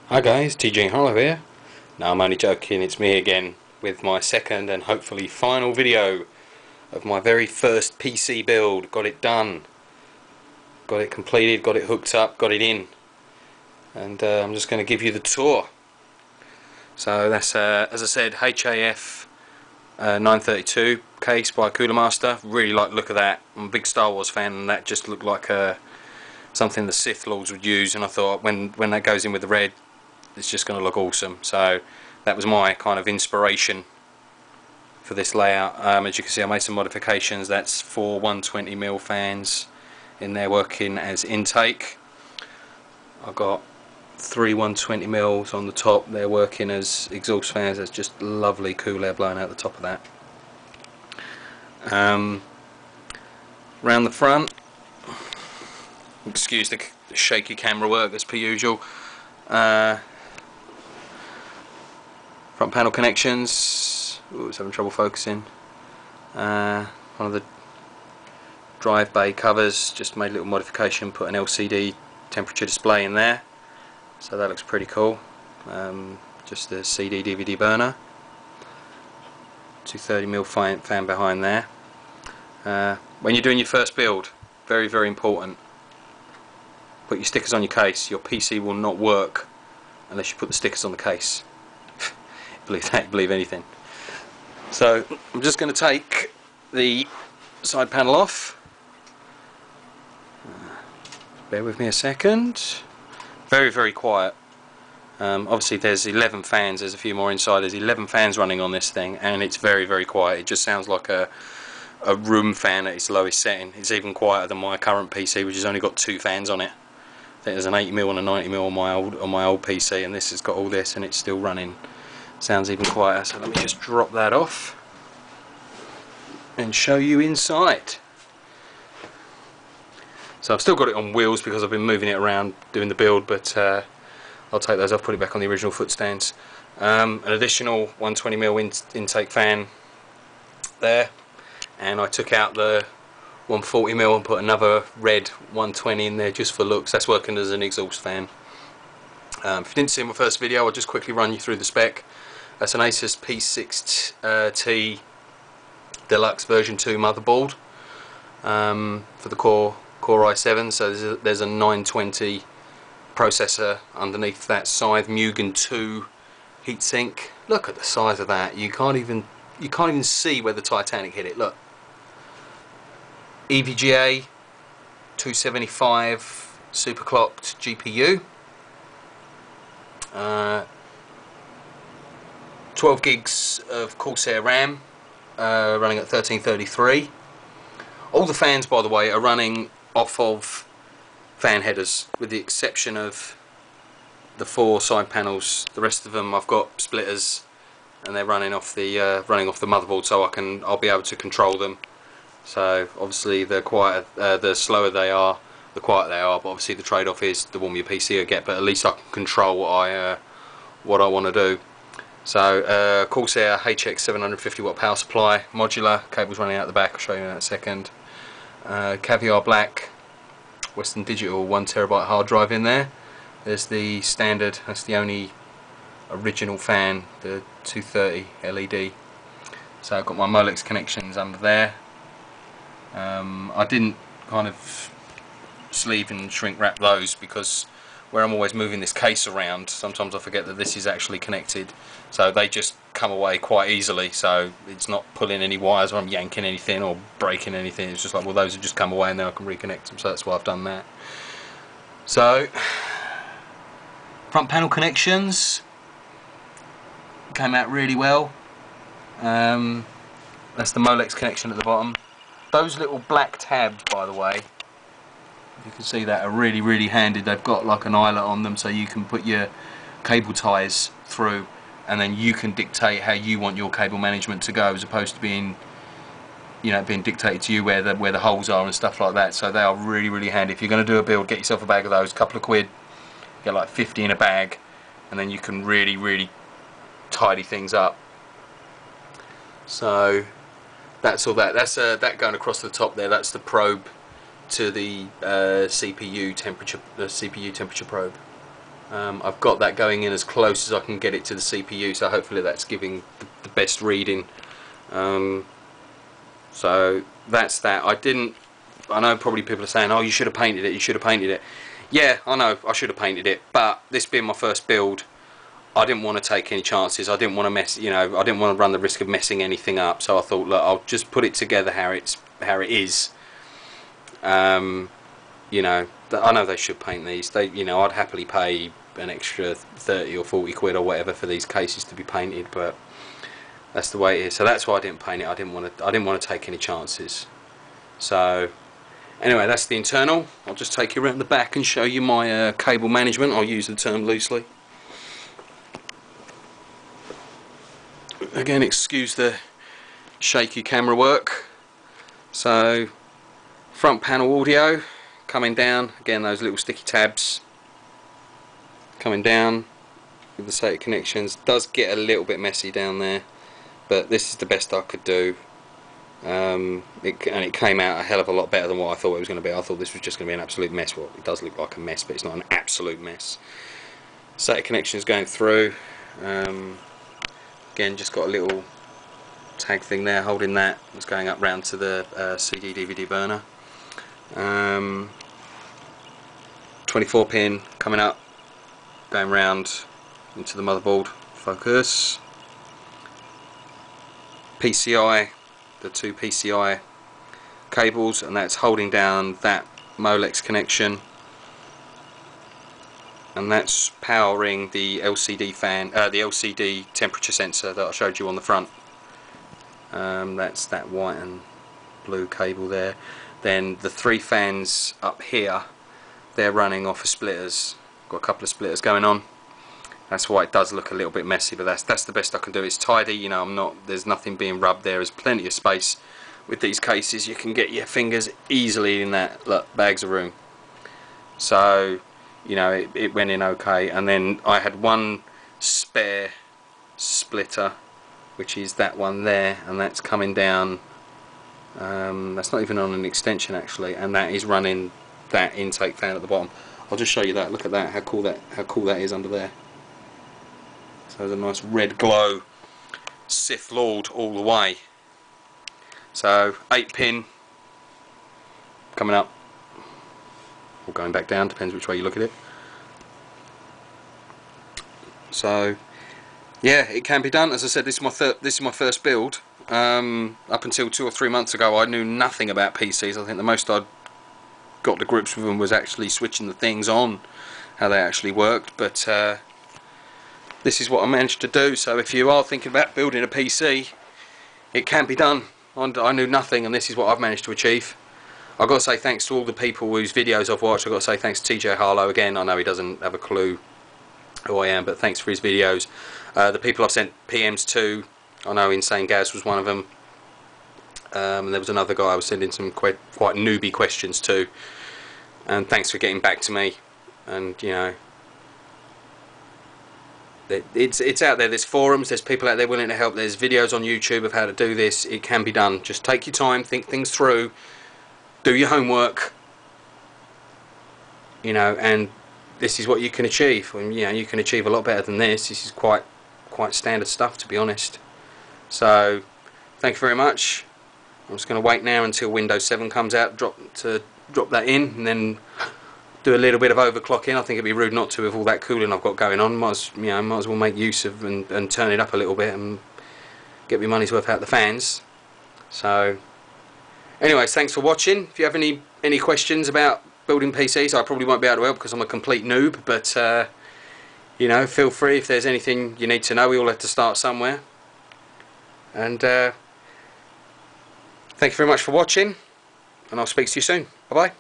Hi guys, TJ Harlow here. No, I'm only joking, it's me again with my second and hopefully final video of my very first PC build. Got it done, got it completed, got it hooked up, got it in, and I'm just going to give you the tour. So that's, as I said, HAF 932 case by CoolerMaster. Really like the look of that. I'm a big Star Wars fan, and that just looked like something the Sith Lords would use, and I thought when that goes in with the red, it's just going to look awesome. So that was my kind of inspiration for this layout. As you can see, I made some modifications. That's 4 120mm fans in there working as intake. I've got 3 120mm on the top, they're working as exhaust fans. That's just lovely cool air blowing out the top of that. Round the front, excuse the shaky camera work as per usual. Front panel connections. Ooh, it's having trouble focusing. One of the drive bay covers, just made a little modification, put an LCD temperature display in there, so that looks pretty cool. Just the CD DVD burner, 230mm fan behind there. When you're doing your first build, very important, put your stickers on your case. Your PC will not work unless you put the stickers on the case. Believe that, believe anything. So I'm just going to take the side panel off. Bear with me a second. Very quiet. Obviously there's 11 fans, there's a few more inside. There's 11 fans running on this thing, and it's very quiet. It just sounds like a room fan at its lowest setting. It's even quieter than my current PC, which has only got 2 fans on it. I think there's an 80mm and a 90mm on my old PC, and this has got all this and it's still running. Sounds even quieter. So let me just drop that off and show you inside. So I've still got it on wheels because I've been moving it around doing the build, but I'll take those off, put it back on the original foot stands. An additional 120mm intake fan there, and I took out the 140mm and put another red 120 in there just for looks. That's working as an exhaust fan. If you didn't see my first video, I'll just quickly run you through the spec. That's an Asus P6T Deluxe version 2 motherboard for the Core i7. So there's a 920 processor underneath that side, Mugen 2 heatsink. Look at the size of that. You can't even see where the Titanic hit it. Look, EVGA 275 superclocked GPU. 12 gigs of Corsair RAM, running at 1333. All the fans, by the way, are running off of fan headers, with the exception of the 4 side panels. The rest of them I've got splitters, and they're running off the motherboard, so I'll be able to control them. So obviously the slower they are, the quieter they are. But obviously the trade-off is the warmer your PC will get. But at least I can control what I want to do. So Corsair HX 750 watt power supply, modular, cables running out the back. I'll show you in a second. Caviar black Western Digital 1TB hard drive in there. There's the standard. That's the only original fan, the 230 LED. So I've got my Molex connections under there. I didn't kind of sleeve and shrink wrap those because where I'm always moving this case around, sometimes I forget that this is actually connected, so they just come away quite easily. So it's not pulling any wires or I'm yanking anything or breaking anything. It's just like, well, those have just come away and then I can reconnect them, so that's why I've done that. So front panel connections came out really well. That's the Molex connection at the bottom. Those little black tabs, by the way, you can see that, are really handy. They've got like an eyelet on them, so you can put your cable ties through, and then you can dictate how you want your cable management to go, as opposed to being dictated to you where the holes are and stuff like that. So they are really handy. If you're going to do a build, get yourself a bag of those. A couple of quid, get like 50 in a bag, and then you can really tidy things up. So that's all that. That's that going across the top there. That's the probe to the CPU temperature probe. I've got that going in as close as I can get it to the CPU, so hopefully that's giving the best reading. So that's that. I know probably people are saying, oh, you should have painted it, you should have painted it. Yeah, I know, I should have painted it, but this being my first build, I didn't want to take any chances. I didn't want to mess, you know, I didn't want to run the risk of messing anything up, so I thought, look, I'll just put it together how it is. You know, I know they should paint these. You know, I'd happily pay an extra 30 or 40 quid or whatever for these cases to be painted, but that's the way it is. So that's why I didn't paint it. I didn't want to take any chances. So anyway, that's the internal. I'll just take you around the back and show you my cable management. I'll use the term loosely. Again, excuse the shaky camera work. So front panel audio coming down, again those little sticky tabs coming down with the SATA connections. Does get a little bit messy down there, but this is the best I could do. And it came out a hell of a lot better than what I thought it was going to be. I thought this was just going to be an absolute mess. Well, it does look like a mess, but it's not an absolute mess. SATA connections going through. Again, just got a little tag thing there holding that. It's going up round to the CD DVD burner. 24 pin coming up, going round into the motherboard. Focus. PCI, the two PCI cables, and that's holding down that Molex connection, and that's powering the LCD fan, the LCD temperature sensor that I showed you on the front. That's that white and blue cable there. Then the three fans up here, they're running off of splitters. Got a couple of splitters going on. That's why it does look a little bit messy, but that's the best I can do. It's tidy, you know. There's nothing being rubbed there. There's plenty of space with these cases. You can get your fingers easily in that. Look, bags of room. So, you know, it went in okay. And then I had one spare splitter, which is that one there, and that's coming down. That's not even on an extension actually, and that is running that intake fan at the bottom. I'll just show you that. Look at that. How cool that is under there. So there's a nice red glow. Sith Lord all the way. So 8 pin coming up or going back down, depends which way you look at it. So yeah, it can be done. As I said, this is my first build. Up until 2 or 3 months ago, I knew nothing about PCs. I think the most I'd got to grips with them was actually switching the things on, how they actually worked. But this is what I managed to do. So if you are thinking about building a PC, it can be done. I knew nothing, and this is what I've managed to achieve. I've got to say thanks to all the people whose videos I've watched. I've got to say thanks to TJ Harlow again. I know he doesn't have a clue who I am, but thanks for his videos. The people I've sent PMs to, I know Insane Gaz was one of them, and there was another guy I was sending some quite newbie questions to, and thanks for getting back to me. And you know, it's out there. There's forums, there's people out there willing to help, there's videos on YouTube of how to do this. It can be done. Just take your time, think things through, do your homework, you know, and this is what you can achieve. And you know, you can achieve a lot better than this. This is quite standard stuff, to be honest. So thank you very much. I'm just going to wait now until Windows 7 comes out, drop that in, and then do a little bit of overclocking. I think it'd be rude not to with all that cooling I've got going on. Might as well make use of and turn it up a little bit and get my money's worth out the fans. So anyways, thanks for watching. If you have any questions about building PCs, I probably won't be able to help because I'm a complete noob, but you know, feel free if there's anything you need to know. We all have to start somewhere. And thank you very much for watching, and I'll speak to you soon. Bye bye.